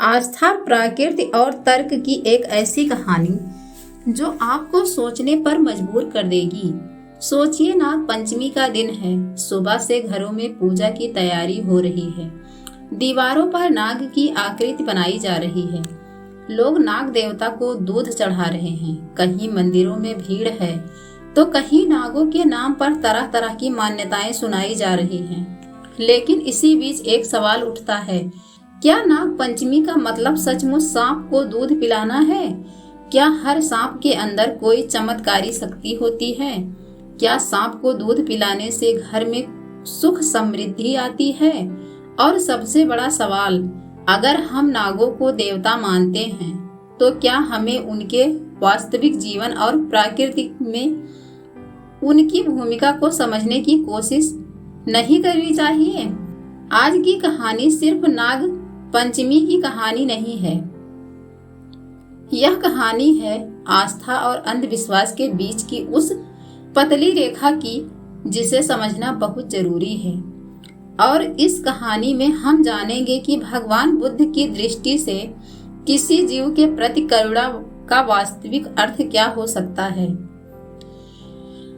आस्था, प्रकृति और तर्क की एक ऐसी कहानी जो आपको सोचने पर मजबूर कर देगी। सोचिए, नाग पंचमी का दिन है। सुबह से घरों में पूजा की तैयारी हो रही है। दीवारों पर नाग की आकृति बनाई जा रही है। लोग नाग देवता को दूध चढ़ा रहे हैं। कहीं मंदिरों में भीड़ है तो कहीं नागों के नाम पर तरह तरह की मान्यताएं सुनाई जा रही हैं। लेकिन इसी बीच एक सवाल उठता है, क्या नाग पंचमी का मतलब सचमुच सांप को दूध पिलाना है? क्या हर सांप के अंदर कोई चमत्कारी शक्ति होती है? क्या सांप को दूध पिलाने से घर में सुख समृद्धि आती है? और सबसे बड़ा सवाल, अगर हम नागों को देवता मानते हैं तो क्या हमें उनके वास्तविक जीवन और प्रकृति में उनकी भूमिका को समझने की कोशिश नहीं करनी चाहिए? आज की कहानी सिर्फ नाग पंचमी की कहानी नहीं है। यह कहानी है आस्था और अंधविश्वास के बीच की उस पतली रेखा की जिसे समझना बहुत जरूरी है। और इस कहानी में हम जानेंगे कि भगवान बुद्ध की दृष्टि से किसी जीव के प्रति करुणा का वास्तविक अर्थ क्या हो सकता है।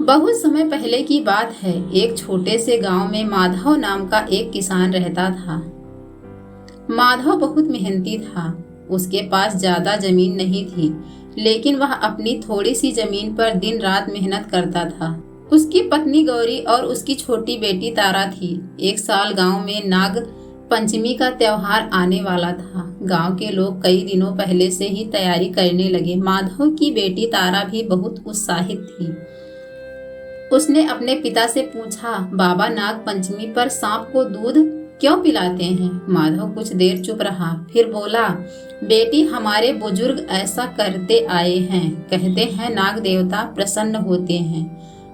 बहुत समय पहले की बात है। एक छोटे से गांव में माधव नाम का एक किसान रहता था। माधव बहुत मेहनती था। उसके पास ज्यादा जमीन नहीं थी, लेकिन वह अपनी थोड़ी सी जमीन पर दिन रात मेहनत करता था। उसकी पत्नी गौरी और उसकी छोटी बेटी तारा थी। एक साल गांव में नाग पंचमी का त्योहार आने वाला था। गांव के लोग कई दिनों पहले से ही तैयारी करने लगे। माधव की बेटी तारा भी बहुत उत्साहित थी। उसने अपने पिता से पूछा, बाबा, नाग पंचमी पर सांप को दूध क्यों पिलाते हैं? माधव कुछ देर चुप रहा, फिर बोला, बेटी, हमारे बुजुर्ग ऐसा करते आए हैं। कहते हैं नाग देवता प्रसन्न होते हैं।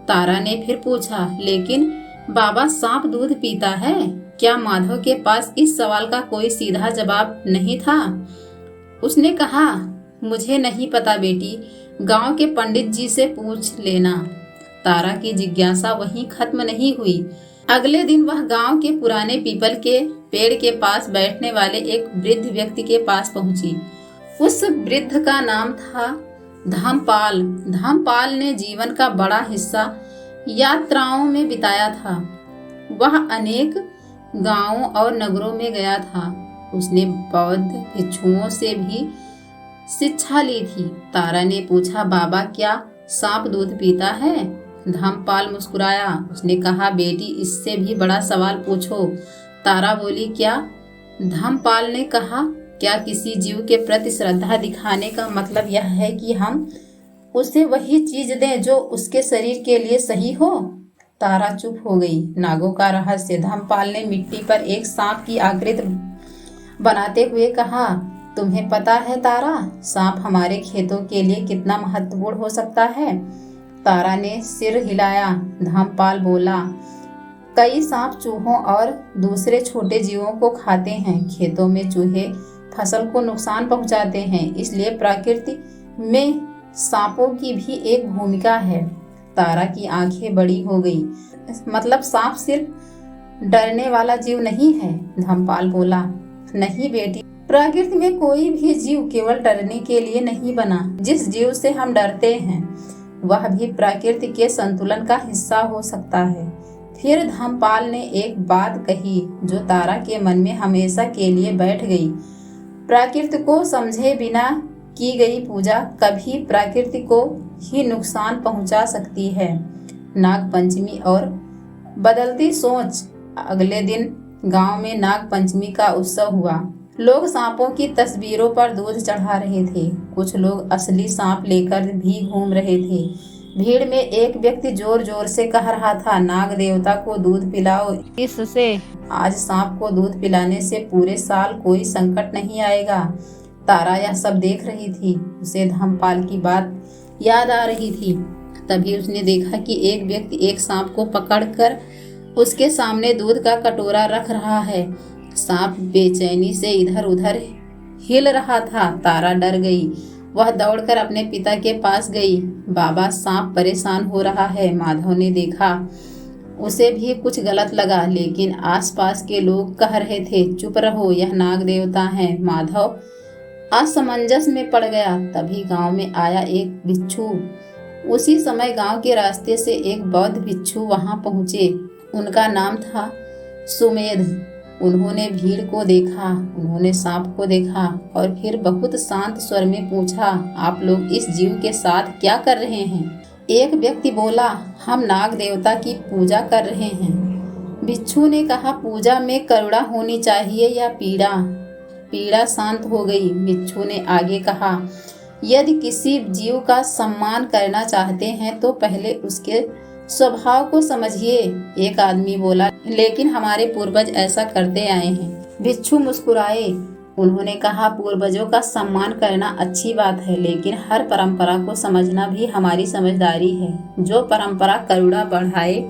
तारा ने फिर पूछा, लेकिन बाबा, सांप दूध पीता है क्या? माधव के पास इस सवाल का कोई सीधा जवाब नहीं था। उसने कहा, मुझे नहीं पता बेटी, गांव के पंडित जी से पूछ लेना। तारा की जिज्ञासा वहीं खत्म नहीं हुई। अगले दिन वह गांव के पुराने पीपल के पेड़ के पास बैठने वाले एक वृद्ध व्यक्ति के पास पहुंची। उस वृद्ध का नाम था धमपाल। धमपाल ने जीवन का बड़ा हिस्सा यात्राओं में बिताया था। वह अनेक गांवों और नगरों में गया था। उसने बौद्ध भिक्षुओं से भी शिक्षा ली थी। तारा ने पूछा, बाबा, क्या सांप दूध पीता है? धमपाल मुस्कुराया। उसने कहा, बेटी, इससे भी बड़ा सवाल पूछो। तारा बोली, क्या? धमपाल ने कहा, क्या किसी जीव के प्रति श्रद्धा दिखाने का मतलब यह है कि हम उसे वही चीज दें जो उसके शरीर के लिए सही हो? तारा चुप हो गई। नागों का रहस्य। धमपाल ने मिट्टी पर एक सांप की आकृति बनाते हुए कहा, तुम्हें पता है तारा, सांप हमारे खेतों के लिए कितना महत्वपूर्ण हो सकता है? तारा ने सिर हिलाया। धमपाल बोला, कई सांप चूहों और दूसरे छोटे जीवों को खाते हैं। खेतों में चूहे फसल को नुकसान पहुंचाते हैं, इसलिए प्रकृति में सांपों की भी एक भूमिका है। तारा की आंखें बड़ी हो गई। मतलब सांप सिर्फ डरने वाला जीव नहीं है? धमपाल बोला, नहीं बेटी, प्रकृति में कोई भी जीव केवल डरने के लिए नहीं बना। जिस जीव से हम डरते हैं वह भी प्रकृति के संतुलन का हिस्सा हो सकता है। फिर धमपाल ने एक बात कही जो तारा के मन में हमेशा के लिए बैठ गई। प्रकृति को समझे बिना की गई पूजा कभी प्रकृति को ही नुकसान पहुंचा सकती है। नाग पंचमी और बदलती सोच। अगले दिन गांव में नाग पंचमी का उत्सव हुआ। लोग सांपों की तस्वीरों पर दूध चढ़ा रहे थे। कुछ लोग असली सांप लेकर भी घूम रहे थे। भीड़ में एक व्यक्ति जोर जोर से कह रहा था, नाग देवता को दूध पिलाओ, इससे आज सांप को दूध पिलाने से पूरे साल कोई संकट नहीं आएगा। तारा यह सब देख रही थी। उसे धमपाल की बात याद आ रही थी। तभी उसने देखा कि एक व्यक्ति एक सांप को पकड़कर उसके सामने दूध का कटोरा रख रहा है। सांप बेचैनी से इधर उधर हिल रहा था। तारा डर गई। वह दौड़कर अपने पिता के पास गई। बाबा, सांप परेशान हो रहा है। माधव ने देखा उसे भी कुछ गलत लगा, लेकिन आसपास के लोग कह रहे थे चुप रहो, यह नाग देवता है। माधव असमंजस में पड़ गया। तभी गांव में आया एक भिक्षु। उसी समय गांव के रास्ते से एक बौद्ध भिक्षु वहां पहुंचे। उनका नाम था सुमेध। उन्होंने भीड़ को देखा, उन्होंने सांप को देखा और फिर बहुत शांत स्वर में पूछा, आप लोग इस जीव के साथ क्या कर रहे हैं? एक व्यक्ति बोला, हम नाग देवता की पूजा कर रहे हैं। भिक्षु ने कहा, पूजा में करुणा होनी चाहिए या पीड़ा? पीड़ा शांत हो गई। भिक्षु ने आगे कहा, यदि किसी जीव का सम्मान करना चाहते हैं तो पहले उसके स्वभाव को समझिए। एक आदमी बोला, लेकिन हमारे पूर्वज ऐसा करते आए हैं। भिक्षु मुस्कुराए। उन्होंने कहा, पूर्वजों का सम्मान करना अच्छी बात है, लेकिन हर परंपरा को समझना भी हमारी समझदारी है। जो परंपरा करुणा बढ़ाए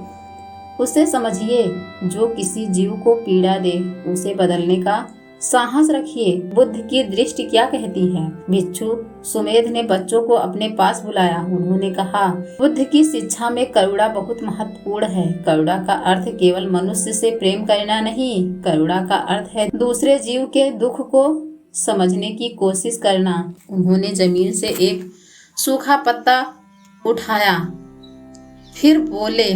उसे समझिए, जो किसी जीव को पीड़ा दे उसे बदलने का साहस रखिए। बुद्ध की दृष्टि क्या कहती है? भिक्षु सुमेध ने बच्चों को अपने पास बुलाया। उन्होंने कहा, बुद्ध की शिक्षा में करुणा बहुत महत्वपूर्ण है। करुणा का अर्थ केवल मनुष्य से प्रेम करना नहीं, करुणा का अर्थ है दूसरे जीव के दुख को समझने की कोशिश करना। उन्होंने जमीन से एक सूखा पत्ता उठाया, फिर बोले,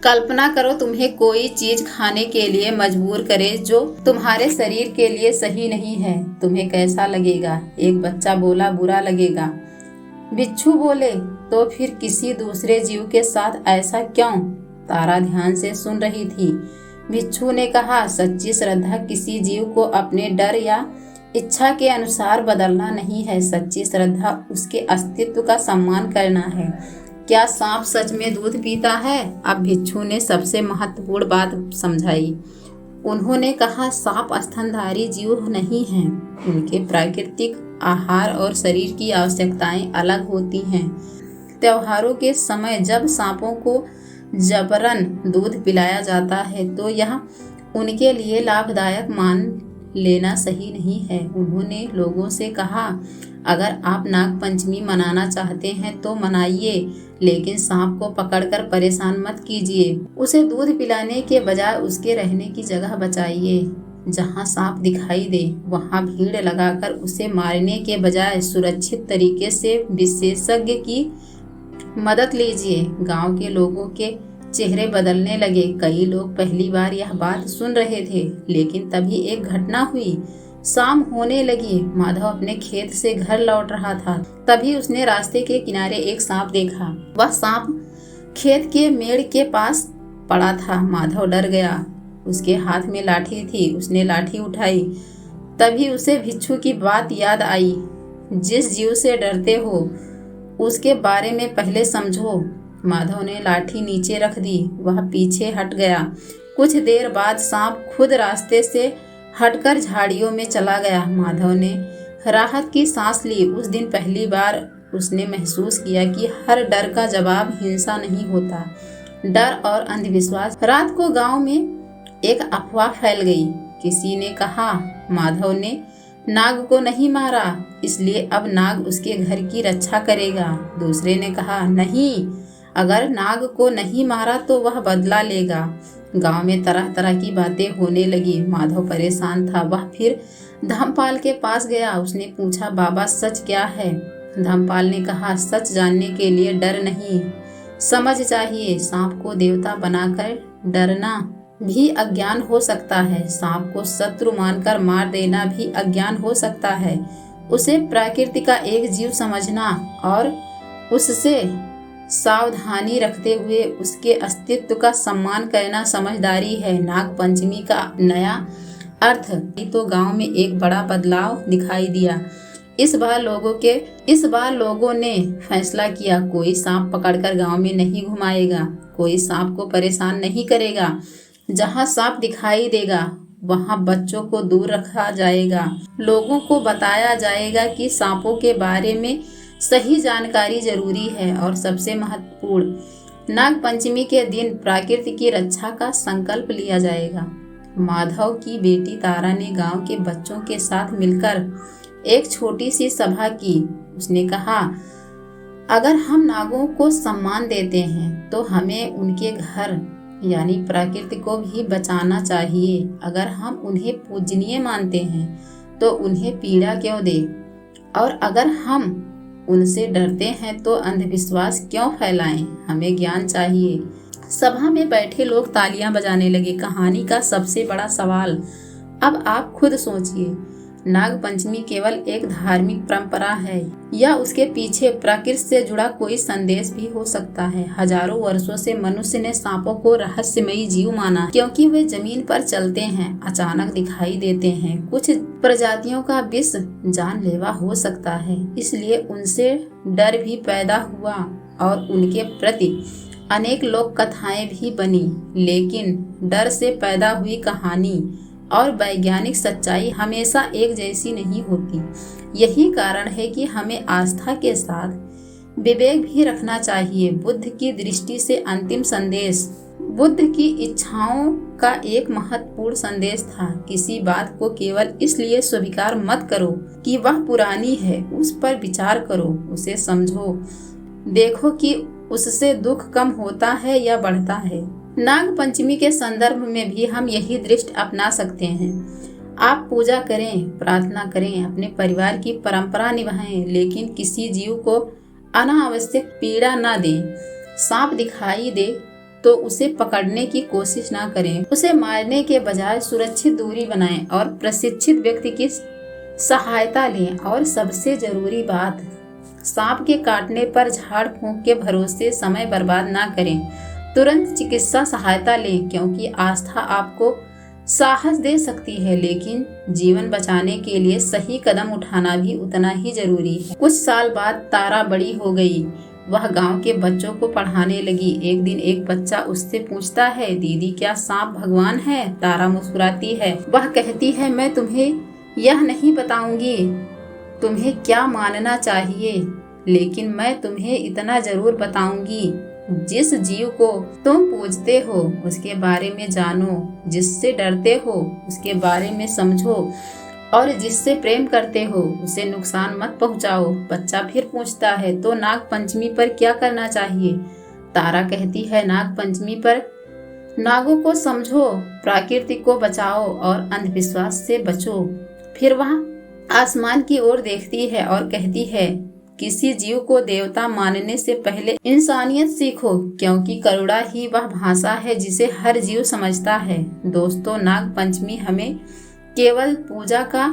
कल्पना करो तुम्हें कोई चीज खाने के लिए मजबूर करे जो तुम्हारे शरीर के लिए सही नहीं है, तुम्हें कैसा लगेगा? एक बच्चा बोला, बुरा लगेगा। भिक्षु बोले, तो फिर किसी दूसरे जीव के साथ ऐसा क्यों? तारा ध्यान से सुन रही थी। भिक्षु ने कहा, सच्ची श्रद्धा किसी जीव को अपने डर या इच्छा के अनुसार बदलना नहीं है। सच्ची श्रद्धा उसके अस्तित्व का सम्मान करना है। क्या सांप सच में दूध पीता है? अब भिक्षु ने सबसे महत्वपूर्ण बात समझाई। उन्होंने कहा, सांप स्तनधारी जीव नहीं हैं। उनके प्राकृतिक आहार और शरीर की आवश्यकताएं अलग होती हैं। त्योहारों के समय जब सांपों को जबरन दूध पिलाया जाता है तो यह उनके लिए लाभदायक मान लेना सही नहीं है। उन्होंने लोगों से कहा, अगर आप नाग पंचमी मनाना चाहते हैं तो मनाइए, लेकिन सांप को पकड़कर परेशान मत कीजिए। उसे दूध पिलाने के बजाय उसके रहने की जगह बचाइए। जहां सांप दिखाई दे वहां भीड़ लगाकर उसे मारने के बजाय सुरक्षित तरीके से विशेषज्ञ की मदद लीजिए। गांव के लोगों के चेहरे बदलने लगे। कई लोग पहली बार यह बात सुन रहे थे, लेकिन तभी एक घटना हुई। शाम होने लगी। माधव अपने खेत से घर लौट रहा था। तभी उसने रास्ते के किनारे एक सांप देखा। वह सांप खेत के मेड़ के पास पड़ा था। माधव डर गया। उसके हाथ में लाठी थी। उसने लाठी उठाई। तभी उसे भिक्षु की बात याद आई, जिस जीव से डरते हो उसके बारे में पहले समझो। माधव ने लाठी नीचे रख दी। वह पीछे हट गया। कुछ देर बाद सांप खुद रास्ते से हटकर झाड़ियों में चला गया। माधव ने राहत की सांस ली। उस दिन पहली बार उसने महसूस किया कि हर डर का जवाब हिंसा नहीं होता। डर और अंधविश्वास। रात को गांव में एक अफवाह फैल गई। किसी ने कहा, माधव ने नाग को नहीं मारा, इसलिए अब नाग उसके घर की रक्षा करेगा। दूसरे ने कहा, नहीं, अगर नाग को नहीं मारा तो वह बदला लेगा। गांव में तरह तरह की बातें होने लगी। माधव परेशान था। वह फिर धमपाल के पास गया। उसने पूछा, बाबा सच क्या है? धमपाल ने कहा, सच जानने के लिए डर नहीं, समझ चाहिए। सांप को देवता बनाकर डरना भी अज्ञान हो सकता है। सांप को शत्रु मानकर मार देना भी अज्ञान हो सकता है। उसे प्रकृति का एक जीव समझना और उससे सावधानी रखते हुए उसके अस्तित्व का सम्मान करना समझदारी है। नाग पंचमी का नया अर्थ। तो गांव में एक बड़ा बदलाव दिखाई दिया। इस बार लोगों ने फैसला किया, कोई सांप पकड़कर गांव में नहीं घुमाएगा, कोई सांप को परेशान नहीं करेगा। जहां सांप दिखाई देगा वहां बच्चों को दूर रखा जाएगा। लोगों को बताया जाएगा कि सांपों के बारे में सही जानकारी जरूरी है। और सबसे महत्वपूर्ण, नाग पंचमी के दिन प्रकृति की रक्षा का संकल्प लिया जाएगा। माधव की बेटी तारा ने गांव के बच्चों के साथ मिलकर एक छोटी सी सभा की। उसने कहा, अगर हम नागों को सम्मान देते हैं तो हमें उनके घर यानी प्रकृति को भी बचाना चाहिए। अगर हम उन्हें पूजनीय मानते हैं तो उन्हें पीड़ा क्यों दे, और अगर हम उनसे डरते हैं तो अंधविश्वास क्यों फैलाएं। हमें ज्ञान चाहिए। सभा में बैठे लोग तालियां बजाने लगे। कहानी का सबसे बड़ा सवाल, अब आप खुद सोचिए, नाग पंचमी केवल एक धार्मिक परंपरा है या उसके पीछे प्रकृति से जुड़ा कोई संदेश भी हो सकता है। हजारों वर्षों से मनुष्य ने सांपों को रहस्यमयी जीव माना, क्योंकि वे जमीन पर चलते हैं, अचानक दिखाई देते हैं। कुछ प्रजातियों का विष जानलेवा हो सकता है, इसलिए उनसे डर भी पैदा हुआ और उनके प्रति अनेक लोक कथाएं भी बनी। लेकिन डर से पैदा हुई कहानी और वैज्ञानिक सच्चाई हमेशा एक जैसी नहीं होती। यही कारण है कि हमें आस्था के साथ विवेक भी रखना चाहिए। बुद्ध की दृष्टि से अंतिम संदेश बुद्ध की इच्छाओं का एक महत्वपूर्ण संदेश था। किसी बात को केवल इसलिए स्वीकार मत करो कि वह पुरानी है, उस पर विचार करो, उसे समझो, देखो कि उससे दुख कम होता है या बढ़ता है। नाग पंचमी के संदर्भ में भी हम यही दृष्टि अपना सकते हैं। आप पूजा करें, प्रार्थना करें, अपने परिवार की परंपरा निभाएं, लेकिन किसी जीव को अनावश्यक पीड़ा न दें। सांप दिखाई दे तो उसे पकड़ने की कोशिश ना करें। उसे मारने के बजाय सुरक्षित दूरी बनाएं और प्रशिक्षित व्यक्ति की सहायता लें। और सबसे जरूरी बात, सांप के काटने पर झाड़ फूंक के भरोसे समय बर्बाद ना करें। तुरंत चिकित्सा सहायता लें, क्योंकि आस्था आपको साहस दे सकती है, लेकिन जीवन बचाने के लिए सही कदम उठाना भी उतना ही जरूरी है। कुछ साल बाद तारा बड़ी हो गई। वह गांव के बच्चों को पढ़ाने लगी। एक दिन एक बच्चा उससे पूछता है, दीदी क्या सांप भगवान है? तारा मुस्कुराती है। वह कहती है, मैं तुम्हें यह नहीं बताऊंगी तुम्हें क्या मानना चाहिए, लेकिन मैं तुम्हें इतना जरूर बताऊंगी, जिस जीव को तुम पूजते हो उसके बारे में जानो, जिससे डरते हो उसके बारे में समझो, और जिससे प्रेम करते हो उसे नुकसान मत पहुंचाओ। बच्चा फिर पूछता है, तो नाग पंचमी पर क्या करना चाहिए? तारा कहती है, नाग पंचमी पर नागों को समझो, प्रकृति को बचाओ और अंधविश्वास से बचो। फिर वह आसमान की ओर देखती है और कहती है, किसी जीव को देवता मानने से पहले इंसानियत सीखो, क्योंकि करुणा ही वह भाषा है जिसे हर जीव समझता है। दोस्तों, नाग पंचमी हमें केवल पूजा का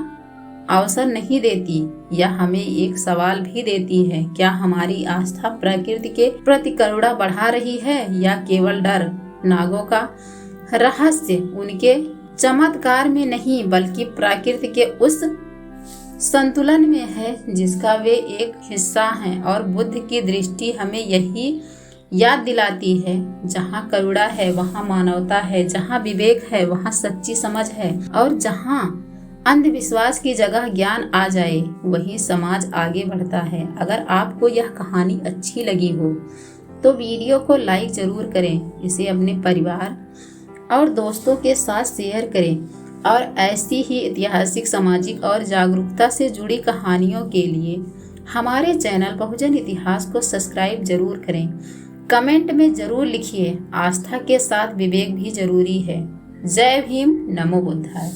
अवसर नहीं देती, यह हमें एक सवाल भी देती है, क्या हमारी आस्था प्रकृति के प्रति करुणा बढ़ा रही है या केवल डर? नागों का रहस्य उनके चमत्कार में नहीं, बल्कि प्रकृति के उस संतुलन में है जिसका वे एक हिस्सा हैं। और बुद्ध की दृष्टि हमें यही याद दिलाती है, जहाँ करुणा है वहाँ मानवता है, जहाँ विवेक है वहाँ सच्ची समझ है, और जहाँ अंधविश्वास की जगह ज्ञान आ जाए वही समाज आगे बढ़ता है। अगर आपको यह कहानी अच्छी लगी हो तो वीडियो को लाइक जरूर करें, इसे अपने परिवार और दोस्तों के साथ शेयर करें, और ऐसी ही ऐतिहासिक, सामाजिक और जागरूकता से जुड़ी कहानियों के लिए हमारे चैनल बहुजन इतिहास को सब्सक्राइब जरूर करें। कमेंट में जरूर लिखिए, आस्था के साथ विवेक भी जरूरी है। जय भीम, नमो बुद्धाय।